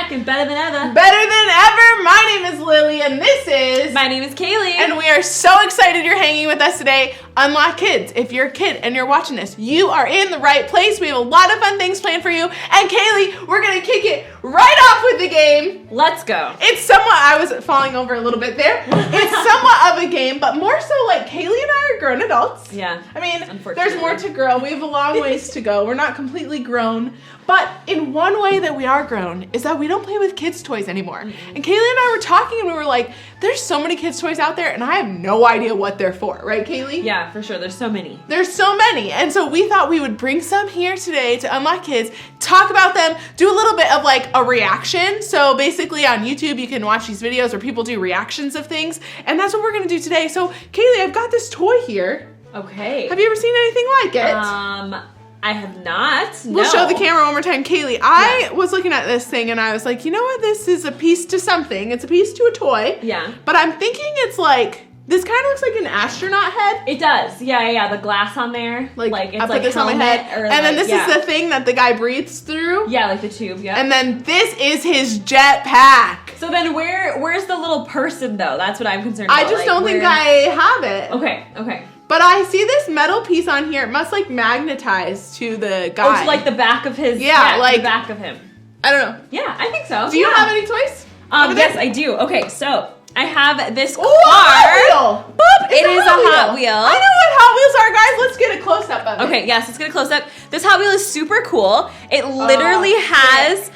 back and better than ever. Better than ever. My name is Lily and this is... My name is Kaylee. And we are so excited you're hanging with us today. Unlock Kids. If you're a kid and you're watching this, you are in the right place. We have a lot of fun things planned for you. And Kaylee, we're going to kick it right off with the game. Let's go. It's somewhat, I was falling over a little bit there. It's somewhat of a game, but more so like Kaylee and I are grown adults. Yeah. I mean, there's more to grow. We have a long ways to go. We're not completely grown. But in one way that we are grown is that we don't play with kids' toys anymore. Mm-hmm. And Kaylee and I were talking and we were like, there's so many kids' toys out there and I have no idea what they're for. Right, Kaylee? Yeah, for sure. There's so many. There's so many. And so we thought we would bring some here today to Unlock Kids, talk about them, do a little bit of like a reaction. So basically on YouTube, you can watch these videos where people do reactions of things. And that's what we're going to do today. So Kaylee, I've got this toy here. Okay. Have you ever seen anything like it? I have not. We'll show the camera one more time. Kaylee, I was looking at this thing and I was like, you know what? This is a piece to something. It's a piece to a toy. Yeah. But I'm thinking it's like, this kind of looks like an astronaut head. It does. Yeah. The glass on there. Like it's I put like this on my head. And then this is the thing that the guy breathes through. Yeah, like the tube, yeah. And then this is his jetpack. So then where's the little person though? That's what I'm concerned about. I just don't think I have it. Okay. But I see this metal piece on here. It must like magnetize to the guy. Oh, to like the back of his. Yeah, like the back of him. I don't know. Yeah, I think so. Do you have any toys? Yes, I do. Okay, so I have this car. Hot Wheel. Boop! It is a Hot Wheel. I know what Hot Wheels are, guys. Let's get a close up of it. Okay, yes, let's get a close up. This Hot Wheel is super cool. It literally has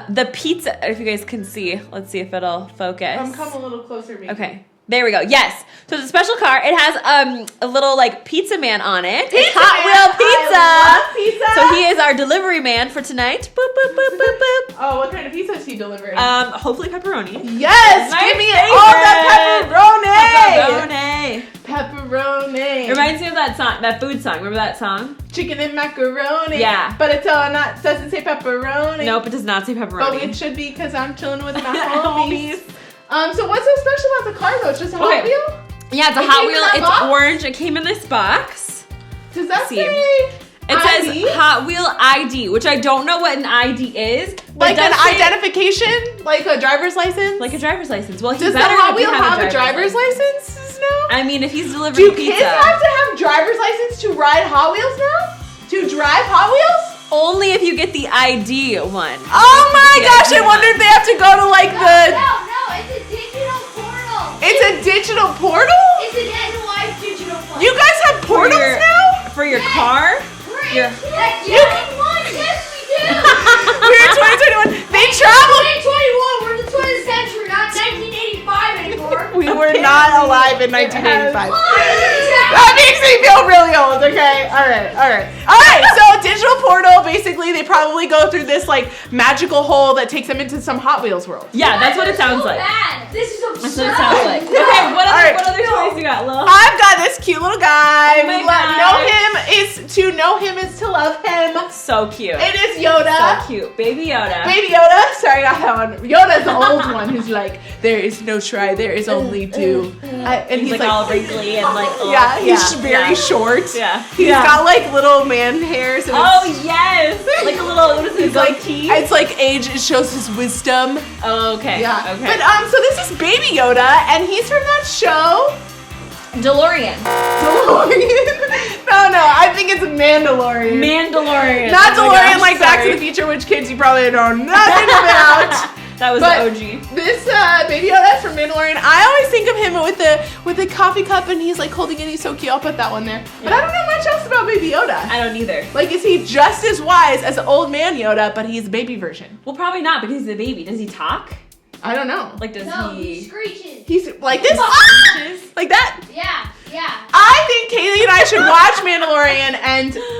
the pizza. If you guys can see, let's see if it'll focus. Come a little closer, maybe. Okay. There we go. Yes. So it's a special car. It has a little like pizza man on it. Pizza it's Hot Wheel pizza. I love pizza. So he is our delivery man for tonight. Boop boop boop boop boop. Oh, what kind of pizza is he delivering? Hopefully pepperoni. Yes, give me all the pepperoni. Pepperoni. It reminds me of that song, that food song. Remember that song? Chicken and macaroni. Yeah. But it doesn't say pepperoni. Nope, it does not say pepperoni. But it should be because I'm chilling with my homies. So what's so special about the car though? It's just a Hot Wheel? Yeah, it's a Hot Wheel. It's orange. It came in this box. Does that say It says Hot Wheel ID, which I don't know what an ID is. Like an identification? Like a driver's license? Like a driver's license. Well, does the Hot Wheel have a driver's license now? I mean, if he's delivering pizza. Do kids have to have driver's license to ride Hot Wheels now? To drive Hot Wheels? Only if you get the ID one. Oh my gosh, I wonder if they have to go to like the... No, it's a digital portal. It's a digital portal? It's an NY digital portal. You guys have portals now? For your car? Yes, we do. We're in 2021. They travel. 2021, we're in the 20th century, not 1985 anymore. We were not alive in 1985. That makes me feel really old, okay? All right, so digital portal, basically they probably go through this like magical hole that takes them into some Hot Wheels world. Yeah, that's what it sounds like. Bad. This is absurd. That's what it sounds like. Okay, what other toys you got, Lil? I've got this cute little guy. Oh my gosh. To know him is to love him. So cute. It is Yoda. So cute. Baby Yoda. Baby Yoda. Sorry, I got that one. Yoda's the old one who's like, there is no try, there is only do. And he's like all wrinkly and like, yeah, he's very short. Yeah. He's got like little man hairs. And yes. Like a little, what is it, goatee? It's like age, it shows his wisdom. Oh, okay. Yeah. Okay. But so this is Baby Yoda, and he's from that show. DeLorean. No, I think it's Mandalorian. Not DeLorean like Back to the Future, which kids you probably know nothing about. That was the OG. This Baby Yoda from Mandalorian, I always think of him with the coffee cup and he's like holding it. He's so cute. I'll put that one there. Yeah. But I don't know much else about Baby Yoda. I don't either. Like, is he just as wise as the old man Yoda, but he's a baby version? Well, probably not because he's a baby. Does he talk? I don't know. Like, does he screeches. He's like this? Like that? Yeah. I think Kaylee and I should watch Mandalorian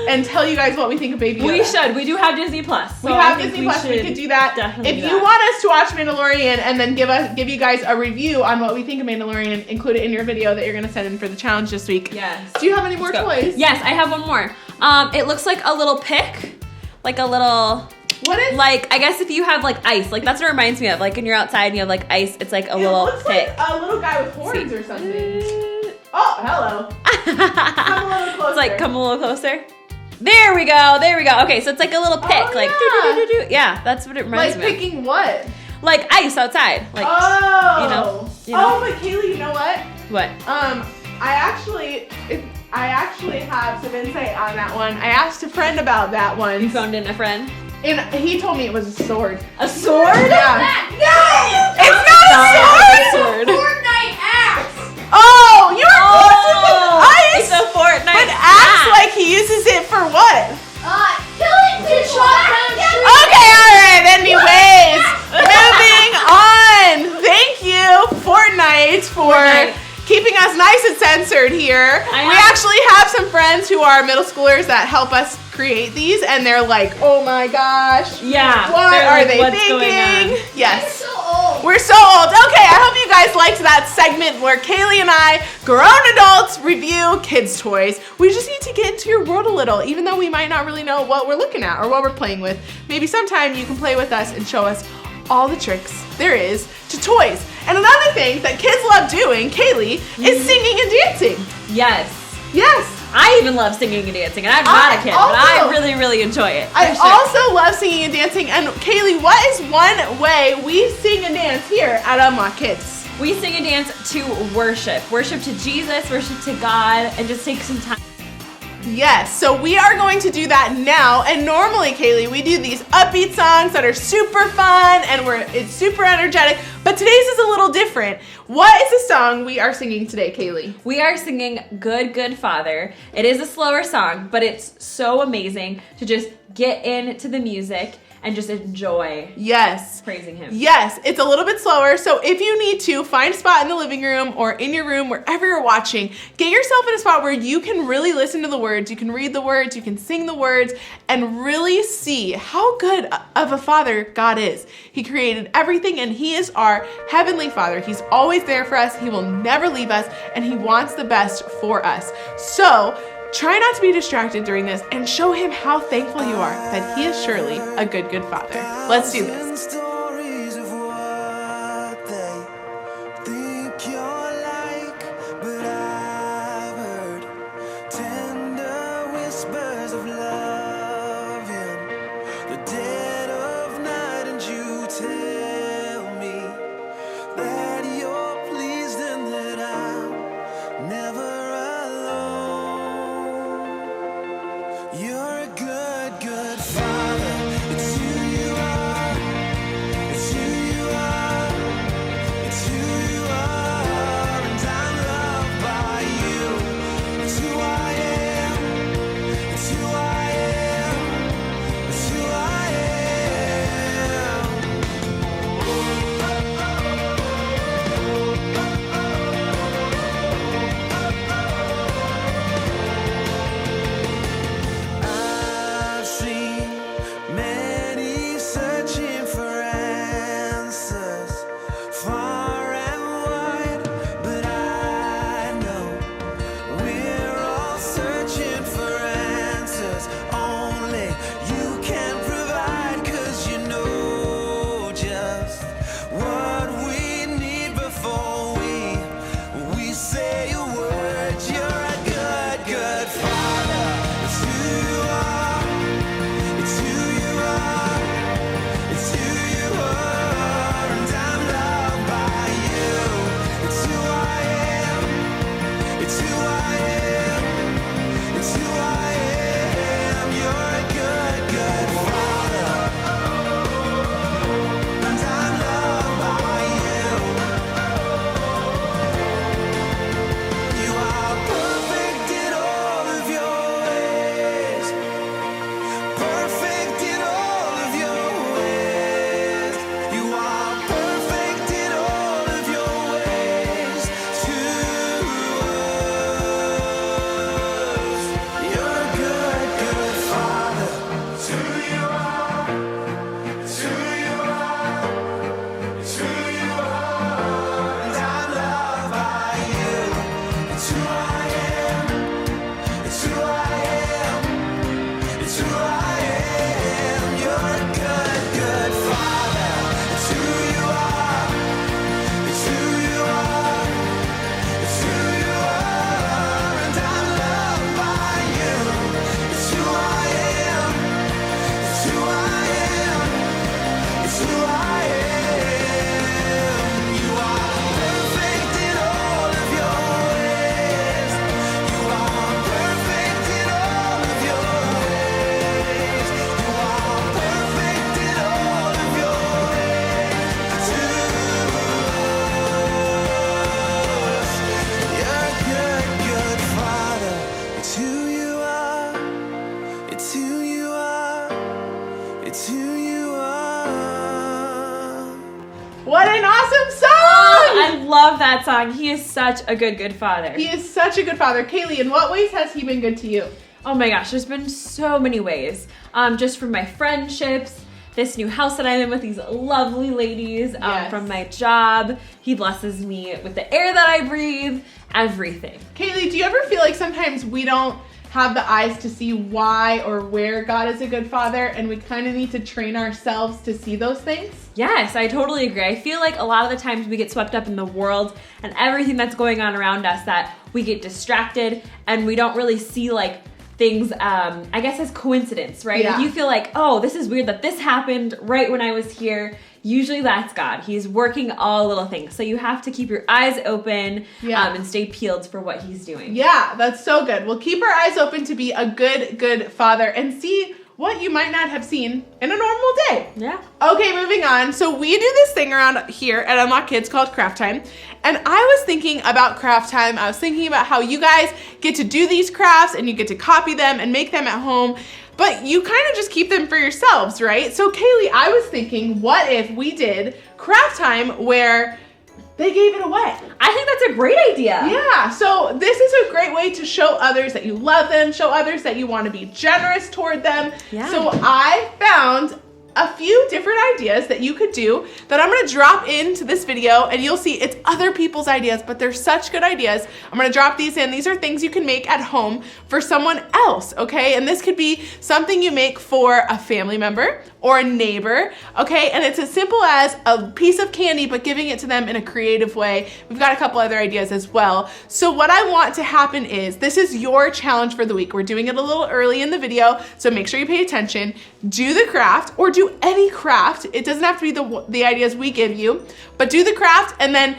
and tell you guys what we think of Baby Yoda. We should. We do have Disney Plus. So we have Disney Plus. We could do that. If you want us to watch Mandalorian and then give you guys a review on what we think of Mandalorian, include it in your video that you're gonna send in for the challenge this week. Yes. Do you have any more toys? Yes, I have one more. It looks like a little pick, like a little. What is? Like, I guess if you have like ice, like that's what it reminds me of. Like when you're outside and you have like ice, it's like a little pick. Like a little guy with horns or something. Oh, hello. Come a little closer. It's like, come a little closer. There we go. There we go. Okay, so it's like a little pick. Oh, like, yeah. do. Yeah, that's what it reminds Like me of. picking what? Like ice outside. Like, Oh. you know. Oh, but Kaylee, you know what? what? I actually have some insight on that one. I asked a friend about that one. You phoned in a friend? And he told me it was a sword. A sword? Yeah. No! It's not a sword! Fortnite axe! Oh, you're close with It's ice! a Fortnite. But axe, like he uses it for what? Killing people! Okay, alright, anyways. Moving on. Thank you, Fortnite, for keeping us nice and censored here. We actually have some friends who are middle schoolers that help us create these, and they're like, oh my gosh. Yeah. What they're are like, they what's going thinking? on? Yes. So old. We're so old. Okay, I hope you guys liked that segment where Kaylee and I, grown adults, review kids' toys. We just need to get into your world a little, even though we might not really know what we're looking at or what we're playing with. Maybe sometime you can play with us and show us all the tricks there is to toys. And another thing that kids love doing, Kaylee, is singing and dancing. Yes. Yes. I even love singing and dancing, and I'm not a kid, but I also- really, really enjoy it. I For sure. also love singing and dancing. And Kaylee, what is one way we sing and dance here at Unlock Kids? We sing and dance to worship. Worship to Jesus, worship to God, and just take some time. Yes, so we are going to do that now. And normally, Kaylee, we do these upbeat songs that are super fun and it's super energetic. But today's is a little different. What is the song we are singing today, Kaylee? We are singing Good, Good Father. It is a slower song, but it's so amazing to just get into the music and just enjoy Yes. praising Him. Yes, it's a little bit slower. So if you need to, find a spot in the living room or in your room, wherever you're watching, get yourself in a spot where you can really listen to the words, you can read the words, you can sing the words, and really see how good of a father God is. He created everything and He is our heavenly Father. He's always there for us. He will never leave us and He wants the best for us. So try not to be distracted during this and show Him how thankful you are that He is surely a good, good Father. Let's do this. Stories of what they think you're like, but I've heard tender whispers of love in the dead of night, and you tell me that you're pleased and that I'm never alone. You're a good, good Father. It's who you are. It's who you are. What an awesome song! I love that song. He is such a good father. He is such a good father. Kaylee, in what ways has he been good to you? Oh my gosh, there's been so many ways. Just from my friendships, this new house that I'm in with these lovely ladies, Yes. from my job. He blesses me with the air that I breathe, everything. Kaylee, do you ever feel like sometimes we don't have the eyes to see why or where God is a good father, and we kind of need to train ourselves to see those things? Yes, I totally agree. I feel like a lot of the times we get swept up in the world and everything that's going on around us that we get distracted and we don't really see like things, I guess, as coincidence, right? Yeah. If you feel like, oh, this is weird that this happened right when I was here, usually that's God. He's working all little things. So you have to keep your eyes open and stay peeled for what he's doing. Yeah, that's so good. We'll keep our eyes open to be a good father and see what you might not have seen in a normal day. Yeah. Okay, moving on. So we do this thing around here at Unlock Kids called Craft Time. And I was thinking about Craft Time. I was thinking about how you guys get to do these crafts and you get to copy them and make them at home, but you kind of just keep them for yourselves, right? So Kaylee, I was thinking, what if we did Craft Time where they gave it away? I think that's a great idea. Yeah, so this is a great way to show others that you love them, show others that you want to be generous toward them. Yeah. So I found a few different ideas that you could do that I'm gonna drop into this video, and you'll see it's other people's ideas, but they're such good ideas. I'm gonna drop these in. These are things you can make at home for someone else, okay? And this could be something you make for a family member or a neighbor, okay? And it's as simple as a piece of candy, but giving it to them in a creative way. We've got a couple other ideas as well. So what I want to happen is, this is your challenge for the week. We're doing it a little early in the video, so make sure you pay attention. Do the craft, or do any craft. It doesn't have to be the ideas we give you, but do the craft and then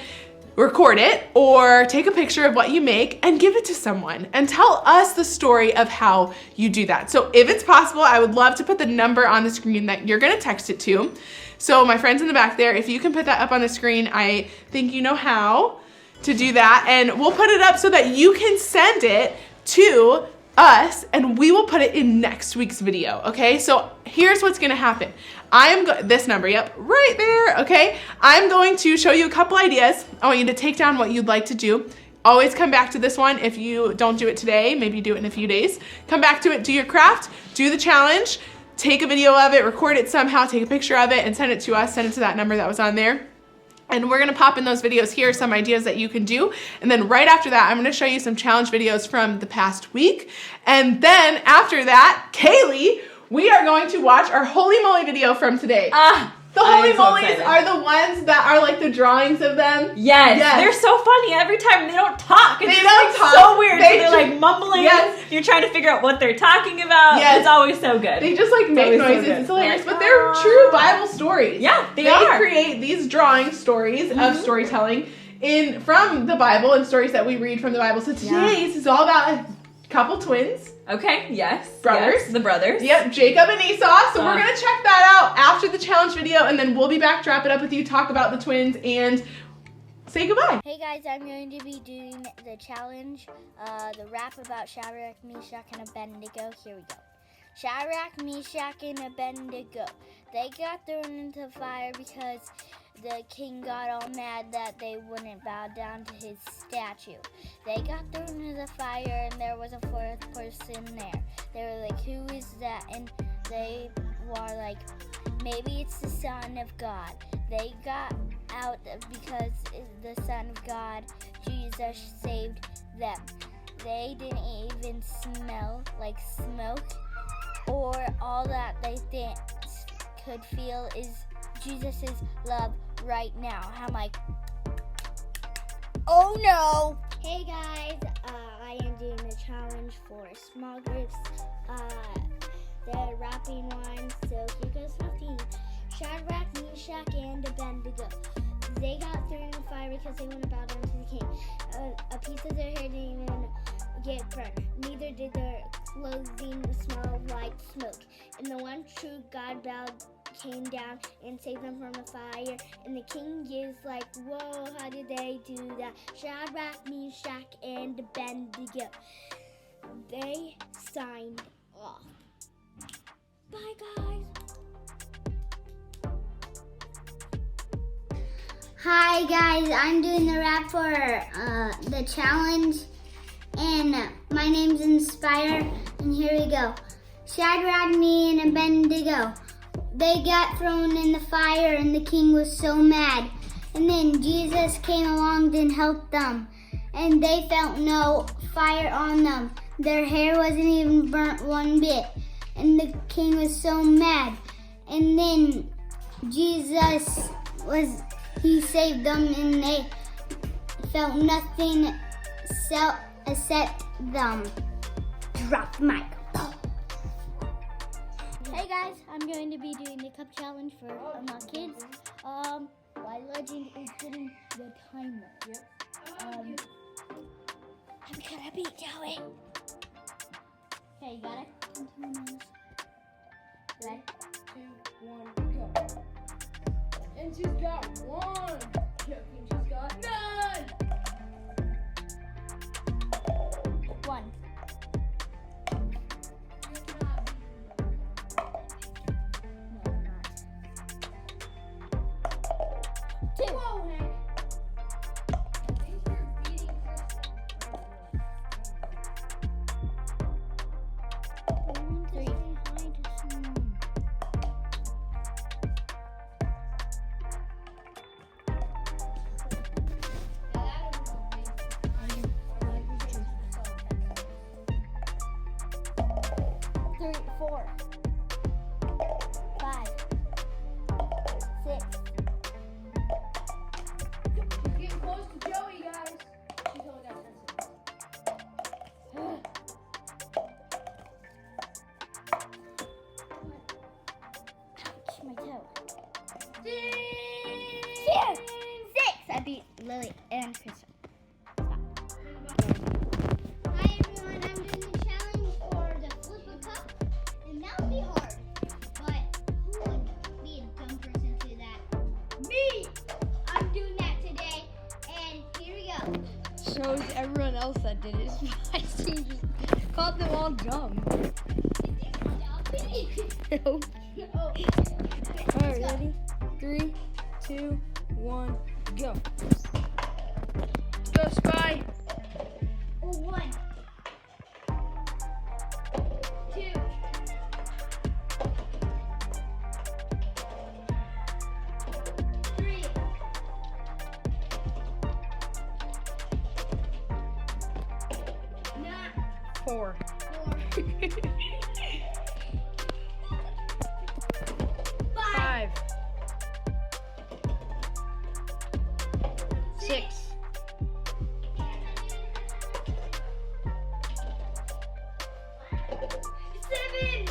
record it or take a picture of what you make and give it to someone and tell us the story of how you do that. So if it's possible, I would love to put the number on the screen that you're gonna text it to. So my friends in the back there, if you can put that up on the screen, I think you know how to do that, and we'll put it up so that you can send it to us and we will put it in next week's video, okay? So here's what's gonna happen. This number, yep, right there, okay? I'm going to show you a couple ideas. I want you to take down what you'd like to do. Always come back to this one. If you don't do it today, maybe do it in a few days. Come back to it, do your craft, do the challenge, take a video of it, record it somehow, take a picture of it, and send it to us, send it to that number that was on there. And we're gonna pop in those videos here, some ideas that you can do. And then right after that, I'm gonna show you some challenge videos from the past week. And then after that, Kaylee, we are going to watch our Holy Moly video from today. The Holy I'm so Mollies excited. are the ones that are like the drawings of them. Yes. Yes. They're so funny. Every time they don't talk. It's They just, don't like, talk. so weird. They They're just- like mumbling. Yes. You're trying to figure out what they're talking about. Yes. It's always so good. They just like make always so noises. good. It's hilarious. Like, But they're true Bible stories. Yeah, they They are. create these drawing stories of storytelling from the Bible and stories that we read from the Bible. So today's is all about a couple twins. Okay, yes. Brothers. Yes, the brothers. Yep, Jacob and Esau. So we're Uh. gonna check that out after the challenge video, and then we'll be back, wrap it up with you, talk about the twins, and say goodbye. Hey guys, I'm going to be doing the challenge, the rap about Shadrach, Meshach, and Abednego. Here we go. Shadrach, Meshach, and Abednego. They got thrown into fire because the king got all mad that they wouldn't bow down to his statue. They got thrown into the fire, and there was a fourth person there. They were like, who is that? And they were like, maybe it's the Son of God. They got out because the Son of God, Jesus, saved them. They didn't even smell like smoke, or all that they could feel is Jesus' love right now. I'm like, oh no! Hey guys, I am doing a challenge for small groups. They're rapping one, so here goes my theme. Shadrach, Meshach, and Abednego. They got thrown in the fire because they wouldn't bow down to the king. A piece of their hair didn't even get burned. Neither did their clothing smell like smoke. And the one true God came down and saved them from the fire. And the king is like, whoa, how did they do that? Shadrach, Meshach, and Abednego. They signed off. Bye, guys. Hi guys, I'm doing the rap for the challenge, and my name's Inspire, and here we go. Shadrach, Meshach, and Abednego, they got thrown in the fire, and the king was so mad. And then Jesus came along and helped them, and they felt no fire on them. Their hair wasn't even burnt one bit, and the king was so mad. And then Jesus he saved them, and they felt nothing except them. Drop the mic. Hey guys, I'm going to be doing the cup challenge for my kids. My legend is getting the timer. I'm gonna beat Joey. Okay, you got it? Ready? 2, 1, go. And she's got 1. Joking, she's got none. 1. No, not. 2. Whoa, Hank. Getting close to Joey, guys. She's only got 10 seconds. Ouch, my toe. 6. 6. I beat Lily and Kristen. Hi everyone, I'm doing the challenge for the flip a cup, and that would be hard. But who would be a dumb person to do that? Me! I'm doing that today, and here we go. Shows everyone else that did it. I just called them all dumb. No. Oh. Alright, ready? 3, 2, 1, go. Go, Spy. 1, 2, 3, 4. 5. 6. 7,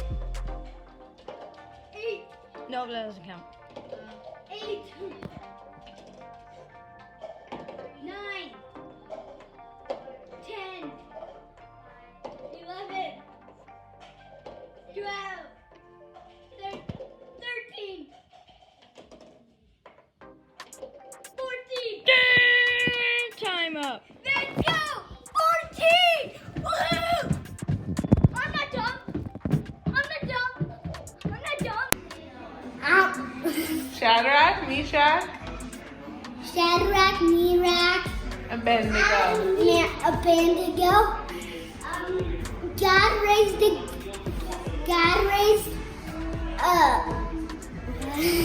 8, No, that doesn't count. 8, 9, 10, 11, 12, 13, 14. Time up. Let's go! 14! Woohoo! I'm not dumb. I'm not dumb. I'm not dumb. Ow. Shadrach, Meshach, Shadrach, Meshach, Abednego. Abednego. God raised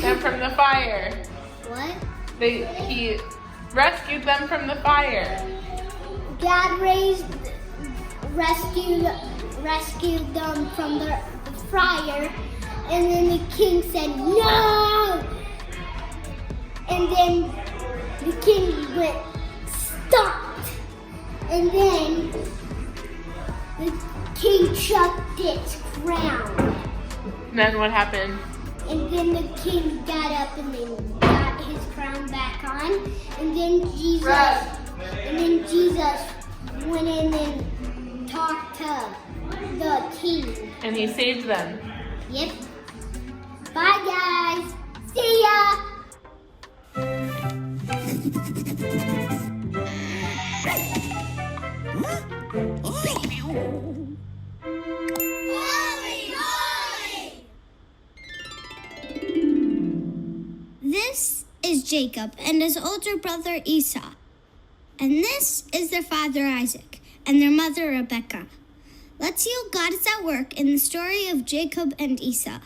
Them from the fire. what? He rescued them from the fire. God rescued them from the fire, and then the king said no, and then the king went stopped, and then the king chucked its crown, And then what happened? and then the king got up and then got his crown back on, and then Jesus went in and talked to the king. And he saved them. Yep. Bye guys. See ya. This is Jacob and his older brother Esau. And this is their father Isaac and their mother Rebekah. Let's see how God is at work in the story of Jacob and Esau.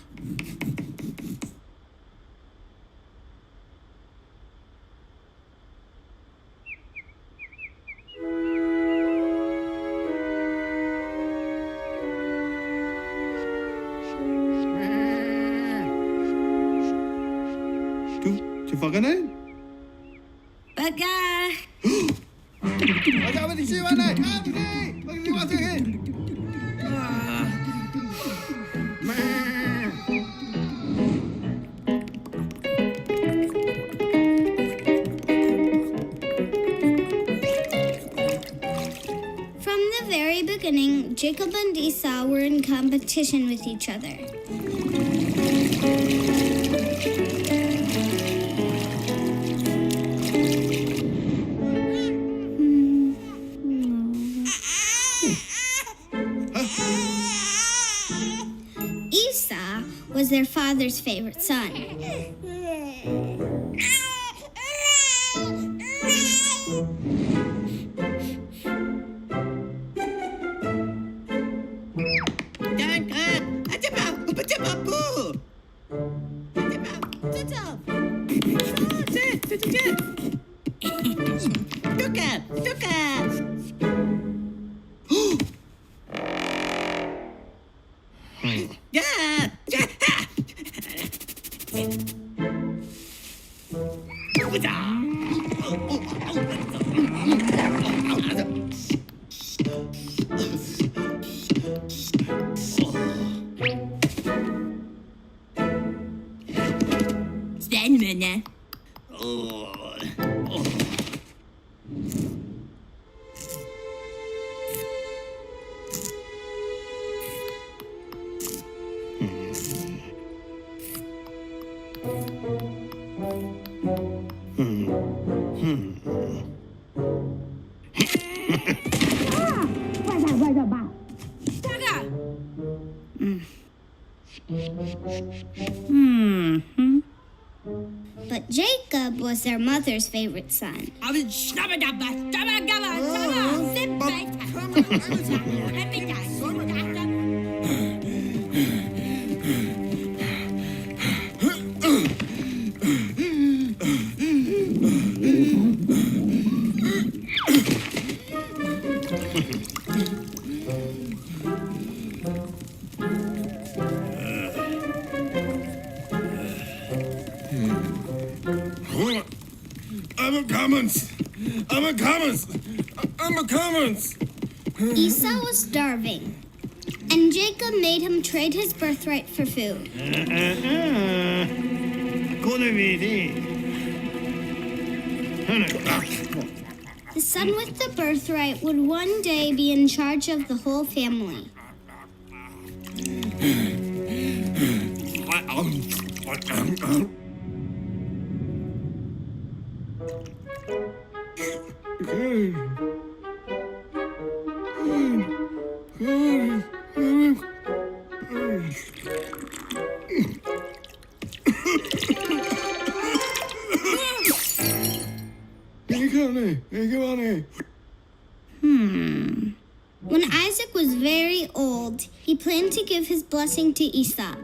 Tu får den? Becca! Agak apa di sini mana? Apa ni? Bagi dia masuk ni. From the very beginning, Jacob and Esau were in competition with each other. Esau was their father's favorite son. But Jacob was their mother's favorite son. I'm a commons. Esau was starving, and Jacob made him trade his birthright for food. The son with the birthright would one day be in charge of the whole family. When Isaac was very old, he planned to give his blessing to Esau.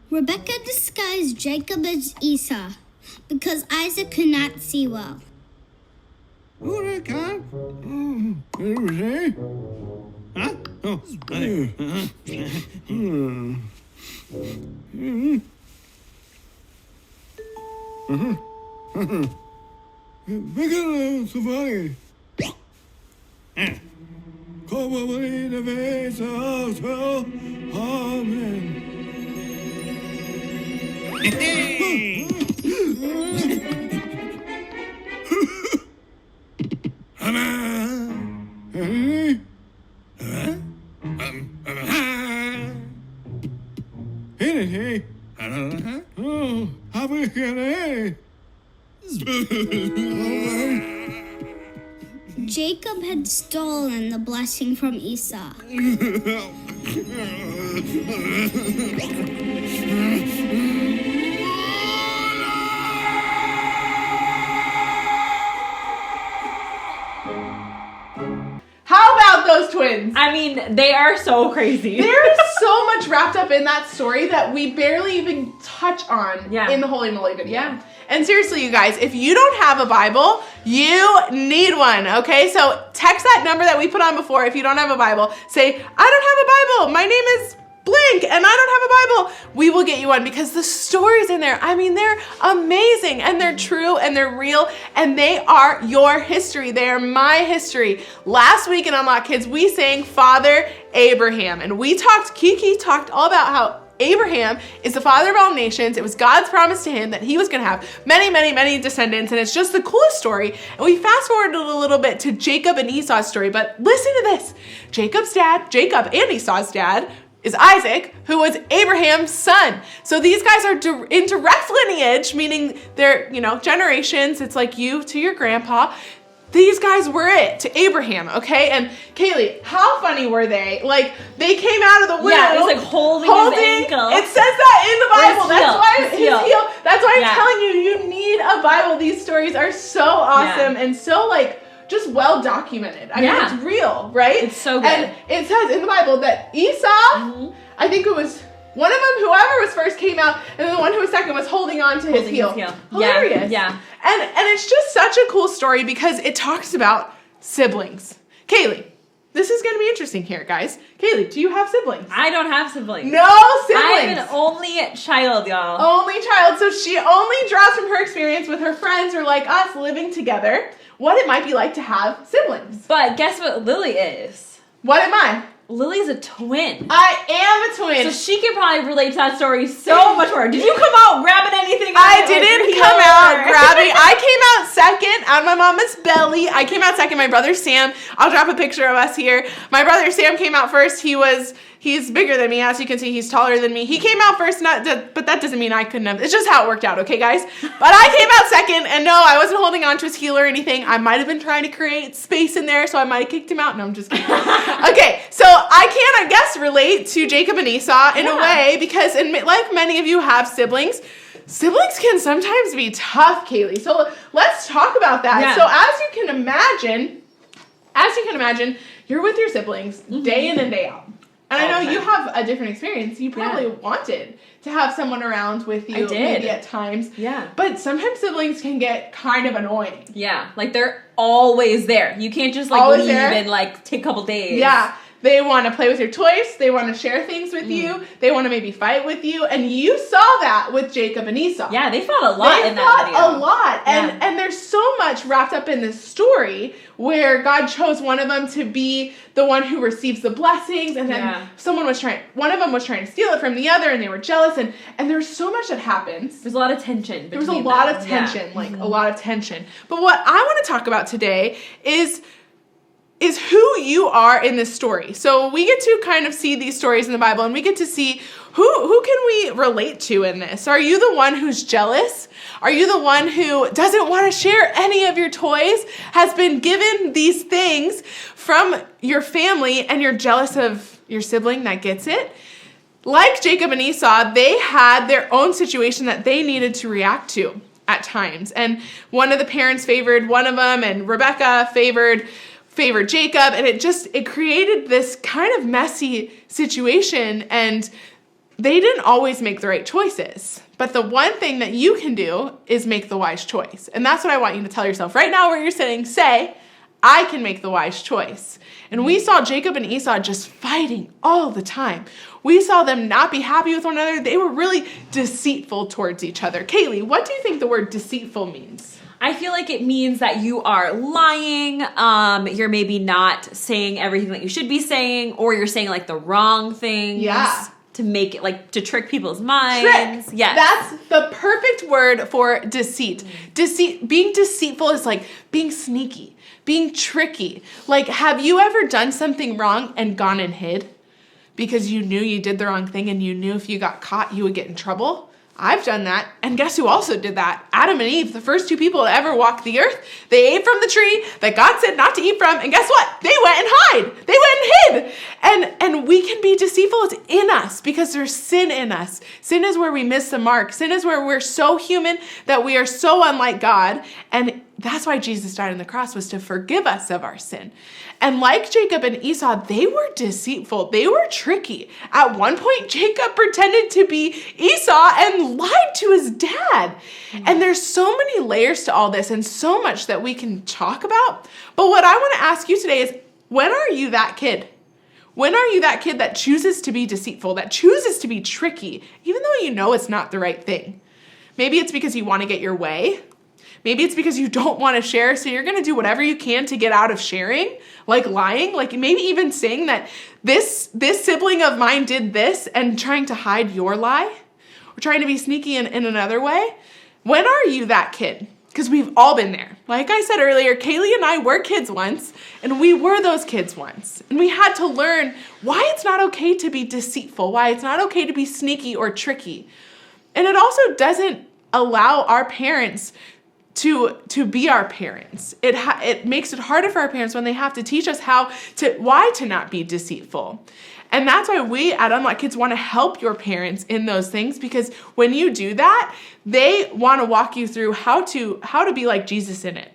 Rebekah disguised Jacob as Esau because Isaac could not see well. Jacob had stolen the blessing from Esau. How about those twins? I mean, they are so crazy. There's so much wrapped up in that story that we barely even touch on in the Holy Moly video. Yeah. And seriously, you guys, if you don't have a Bible, you need one, okay? So text that number that we put on before if you don't have a Bible. Say, I don't have a Bible. My name is blank and I don't have a Bible. We will get you one because the stories in there, I mean, they're amazing and they're true and they're real and they are your history. They are my history. Last week in Unlock Kids, we sang Father Abraham and Kiki talked all about how Abraham is the father of all nations. It was God's promise to him that he was going to have many, many, many descendants. And it's just the coolest story. And we fast forwarded a little bit to Jacob and Esau's story. But listen to this. Jacob and Esau's dad is Isaac, who was Abraham's son. So these guys are in direct lineage, meaning they're, generations. It's like you to your grandpa. These guys were it to Abraham, okay? And Kaylee, how funny were they? Like, they came out of the womb. Yeah, it was like holding his ankle. It says that in the Bible. His heel. That's why I'm telling you, you need a Bible. These stories are so awesome and so just well documented. I mean, it's real, right? It's so good. And it says in the Bible that Esau, I think it was one of them, whoever was first came out, and then the one who was second was holding on to his heel. Hilarious. Yeah. And it's just such a cool story because it talks about siblings. Kaylee, this is going to be interesting here, guys. Kaylee, do you have siblings? I don't have siblings. No siblings. I'm an only child, y'all. Only child. So she only draws from her experience with her friends or like us living together what it might be like to have siblings. But guess what Lily is? What am I? Lily's a twin. I am a twin. So she can probably relate to that story so much more. Did you come out grabbing anything? I didn't come out grabbing. I came out second on my mama's belly. I came out second. My brother Sam, I'll drop a picture of us here. My brother Sam came out first. He's bigger than me. As you can see, he's taller than me. He came out first, but that doesn't mean I couldn't have. It's just how it worked out, okay, guys? But I came out second, and no, I wasn't holding on to his heel or anything. I might have been trying to create space in there, so I might have kicked him out. No, I'm just kidding. Okay, so I can, I guess, relate to Jacob and Esau in a way because, like many of you have siblings can sometimes be tough, Kaylee. So let's talk about that. Yeah. So as you can imagine, you're with your siblings day in and day out. And I know you have a different experience. You probably wanted to have someone around with you maybe at times. Yeah. But sometimes siblings can get kind of annoying. Yeah. Like they're always there. You can't just leave and take a couple days. Yeah. They want to play with your toys. They want to share things with you. They want to maybe fight with you. And you saw that with Jacob and Esau. Yeah, they fought a lot in that video. They fought a lot. And there's so much wrapped up in this story where God chose one of them to be the one who receives the blessings. And then one of them was trying to steal it from the other and they were jealous. And there's so much that happens. There's a lot of tension. There's a lot of tension, a lot of tension. But what I want to talk about today is who you are in this story. So we get to kind of see these stories in the Bible and we get to see who can we relate to in this? Are you the one who's jealous? Are you the one who doesn't want to share any of your toys, has been given these things from your family and you're jealous of your sibling that gets it? Like Jacob and Esau, they had their own situation that they needed to react to at times. And one of the parents favored one of them and Rebecca favored Jacob, and it created this kind of messy situation, and they didn't always make the right choices. But the one thing that you can do is make the wise choice. And that's what I want you to tell yourself right now where you're sitting. Say, I can make the wise choice. And we saw Jacob and Esau just fighting all the time. We saw them not be happy with one another. They were really deceitful towards each other. Kaylee, what do you think the word deceitful means? I feel like it means that you are lying, you're maybe not saying everything that you should be saying, or you're saying the wrong things. Yeah. To make it to trick people's minds. Trick. Yes. That's the perfect word for deceit. Being deceitful is like being sneaky, being tricky. Have you ever done something wrong and gone and hid? Because you knew you did the wrong thing and you knew if you got caught, you would get in trouble? I've done that. And guess who also did that? Adam and Eve, the first two people to ever walk the earth. They ate from the tree that God said not to eat from. And guess what? They went and hid. They went and hid. And we can be deceitful. It's in us because there's sin in us. Sin is where we miss the mark. Sin is where we're so human that we are so unlike God. And that's why Jesus died on the cross, was to forgive us of our sin. And like Jacob and Esau, they were deceitful. They were tricky. At one point, Jacob pretended to be Esau and lied to his dad. And there's so many layers to all this and so much that we can talk about. But what I want to ask you today is, when are you that kid? When are you that kid that chooses to be deceitful, that chooses to be tricky, even though you know it's not the right thing? Maybe it's because you want to get your way. Maybe it's because you don't want to share, so you're going to do whatever you can to get out of sharing, like lying, like maybe even saying that this sibling of mine did this and trying to hide your lie, or trying to be sneaky in another way. When are you that kid? Because we've all been there. Like I said earlier, Kaylee and I were kids once, and we were those kids once. And we had to learn why it's not okay to be deceitful, why it's not okay to be sneaky or tricky. And it also doesn't allow our parents to be our parents. It makes it harder for our parents when they have to teach us why to not be deceitful. And that's why we at Unlock Kids want to help your parents in those things, because when you do that, they want to walk you through how to be like Jesus in it.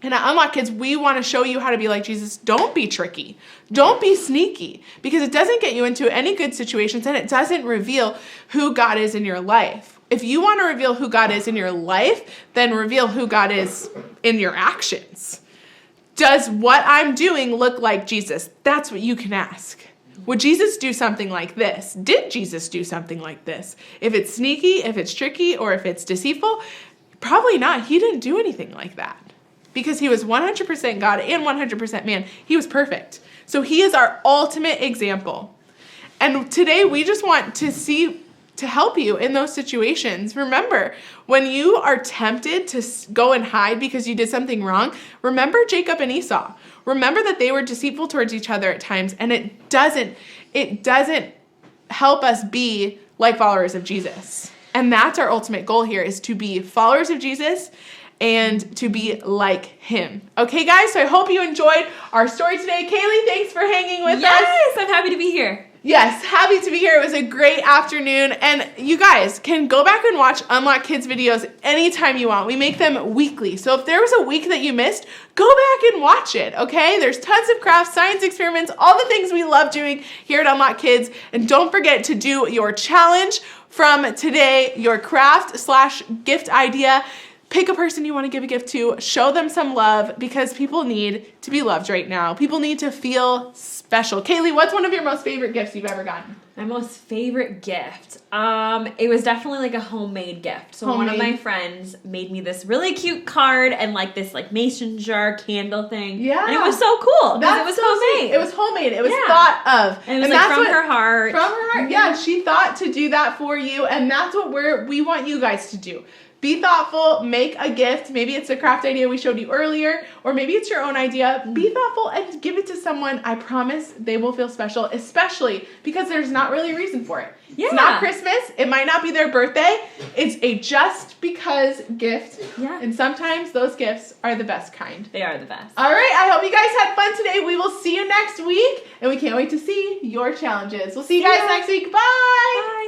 And at Unlock Kids, we want to show you how to be like Jesus. Don't be tricky. Don't be sneaky, because it doesn't get you into any good situations and it doesn't reveal who God is in your life. If you want to reveal who God is in your life, then reveal who God is in your actions. Does what I'm doing look like Jesus? That's what you can ask. Would Jesus do something like this? Did Jesus do something like this? If it's sneaky, if it's tricky, or if it's deceitful, probably not. He didn't do anything like that because he was 100% God and 100% man. He was perfect. So he is our ultimate example. And today we just want to help you in those situations. Remember, when you are tempted to go and hide because you did something wrong, remember Jacob and Esau. Remember that they were deceitful towards each other at times, and it doesn't help us be like followers of Jesus. And that's our ultimate goal here, is to be followers of Jesus and to be like him. Okay, guys, so I hope you enjoyed our story today. Kaylee, thanks for hanging with us. Yes, I'm happy to be here. Yes, happy to be here. It was a great afternoon. And you guys can go back and watch Unlock Kids videos anytime you want. We make them weekly. So if there was a week that you missed, go back and watch it, okay? There's tons of crafts, science experiments, all the things we love doing here at Unlock Kids. And don't forget to do your challenge from today, your craft/gift idea. Pick a person you want to give a gift to. Show them some love, because people need to be loved right now. People need to feel special. Kaylee, what's one of your most favorite gifts you've ever gotten? My most favorite gift? It was definitely like a homemade gift. So one of my friends made me this really cute card and like this like mason jar candle thing. Yeah. And it was so cool because it was homemade. Sweet. It was homemade. It was thought of. And it was like from her heart. From her heart. Yeah, she thought to do that for you, and that's what we want you guys to do. Be thoughtful, make a gift. Maybe it's a craft idea we showed you earlier, or maybe it's your own idea. Be thoughtful and give it to someone. I promise they will feel special, especially because there's not really a reason for it. Yeah. It's not Christmas. It might not be their birthday. It's a just because gift. Yeah. And sometimes those gifts are the best kind. They are the best. All right. I hope you guys had fun today. We will see you next week, and we can't wait to see your challenges. We'll see you guys next week. Bye. Bye.